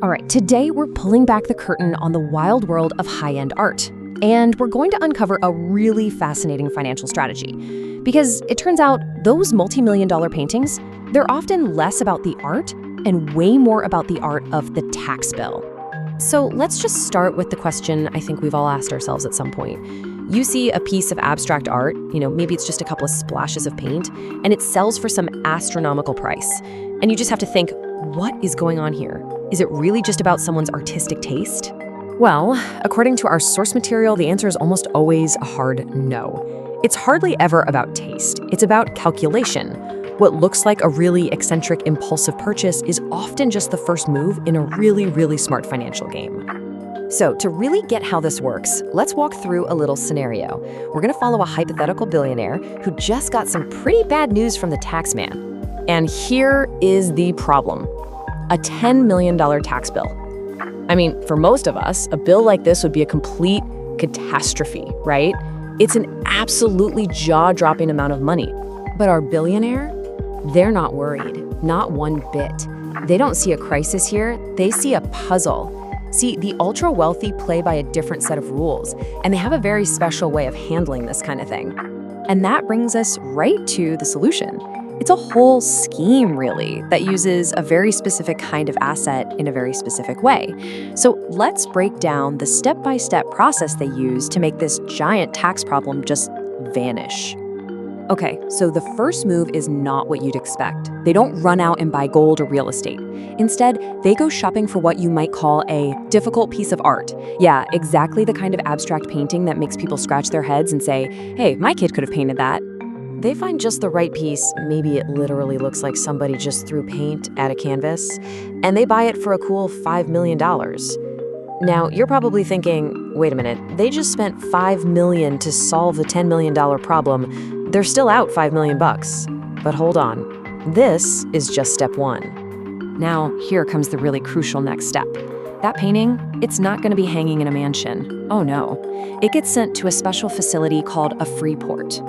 All right, today we're pulling back the curtain on the wild world of high-end art. And we're going to uncover a really fascinating financial strategy. Because it turns out those multi-million-dollar paintings, they're often less about the art and way more about the art of the tax bill. So let's just start with the question I think we've all asked ourselves at some point. You see a piece of abstract art, maybe it's just a couple of splashes of paint, and it sells for some astronomical price. And you just have to think, what is going on here? Is it really just about someone's artistic taste? Well, according to our source material, the answer is almost always a hard no. It's hardly ever about taste. It's about calculation. What looks like a really eccentric, impulsive purchase is often just the first move in a really, really smart financial game. So to really get how this works, let's walk through a little scenario. We're going to follow a hypothetical billionaire who just got some pretty bad news from the tax man. And here is the problem. A $10 million tax bill. I mean, for most of us, a bill like this would be a complete catastrophe, right? It's an absolutely jaw-dropping amount of money. But our billionaire, they're not worried, not one bit. They don't see a crisis here, they see a puzzle. See, the ultra-wealthy play by a different set of rules, and they have a very special way of handling this kind of thing. And that brings us right to the solution. It's a whole scheme, really, that uses a very specific kind of asset in a very specific way. So let's break down the step-by-step process they use to make this giant tax problem just vanish. Okay, so the first move is not what you'd expect. They don't run out and buy gold or real estate. Instead, they go shopping for what you might call a difficult piece of art. Yeah, exactly the kind of abstract painting that makes people scratch their heads and say, hey, my kid could have painted that. They find just the right piece, maybe it literally looks like somebody just threw paint at a canvas, and they buy it for a cool $5 million. Now, you're probably thinking, wait a minute, they just spent $5 million to solve the $10 million problem. They're still out $5 million. But hold on, this is just step one. Now, here comes the really crucial next step. That painting, it's not gonna be hanging in a mansion. Oh no, it gets sent to a special facility called a free port.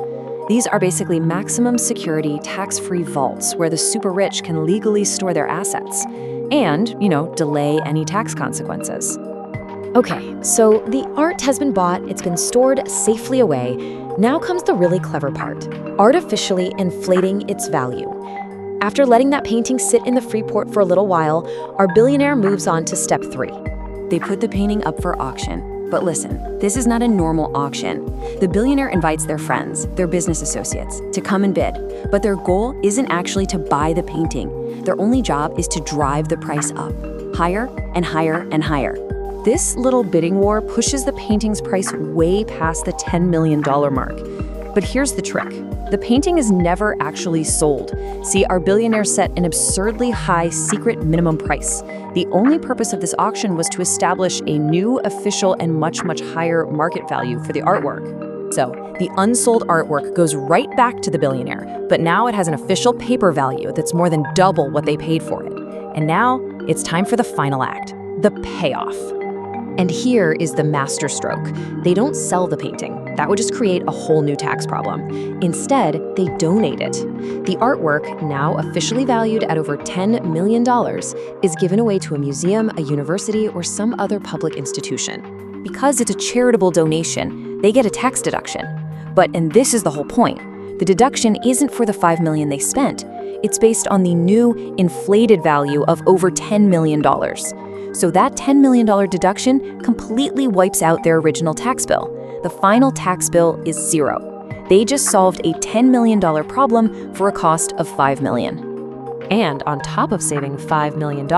These are basically maximum security, tax-free vaults where the super rich can legally store their assets and, delay any tax consequences. Okay, so the art has been bought, it's been stored safely away. Now comes the really clever part, artificially inflating its value. After letting that painting sit in the free port for a little while, our billionaire moves on to step 3. They put the painting up for auction. But listen, this is not a normal auction. The billionaire invites their friends, their business associates, to come and bid. But their goal isn't actually to buy the painting. Their only job is to drive the price up, higher and higher and higher. This little bidding war pushes the painting's price way past the $10 million mark. But here's the trick. The painting is never actually sold. See, our billionaire set an absurdly high secret minimum price. The only purpose of this auction was to establish a new, official, and much, much higher market value for the artwork. So, the unsold artwork goes right back to the billionaire, but now it has an official paper value that's more than double what they paid for it. And now, it's time for the final act, the payoff. And here is the masterstroke. They don't sell the painting. That would just create a whole new tax problem. Instead, they donate it. The artwork, now officially valued at over $10 million, is given away to a museum, a university, or some other public institution. Because it's a charitable donation, they get a tax deduction. And this is the whole point. The deduction isn't for the $5 million they spent. It's based on the new, inflated value of over $10 million. So that $10 million deduction completely wipes out their original tax bill. The final tax bill is zero. They just solved a $10 million problem for a cost of $5 million. And on top of saving $5 million,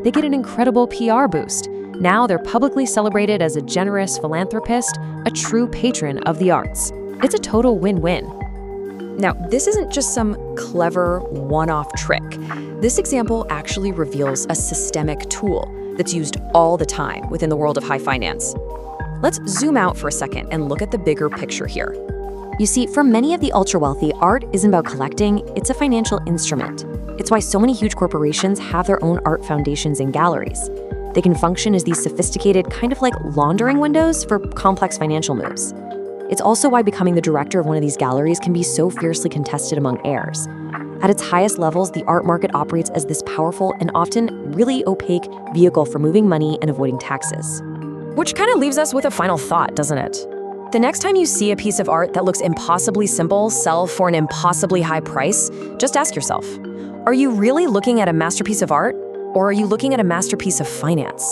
they get an incredible PR boost. Now they're publicly celebrated as a generous philanthropist, a true patron of the arts. It's a total win-win. Now, this isn't just some clever one-off trick. This example actually reveals a systemic tool that's used all the time within the world of high finance. Let's zoom out for a second and look at the bigger picture here. You see, for many of the ultra-wealthy, art isn't about collecting, it's a financial instrument. It's why so many huge corporations have their own art foundations and galleries. They can function as these sophisticated, kind of like laundering windows for complex financial moves. It's also why becoming the director of one of these galleries can be so fiercely contested among heirs. At its highest levels, the art market operates as this powerful and often really opaque vehicle for moving money and avoiding taxes. Which kind of leaves us with a final thought, doesn't it? The next time you see a piece of art that looks impossibly simple sell for an impossibly high price, just ask yourself, are you really looking at a masterpiece of art, or are you looking at a masterpiece of finance?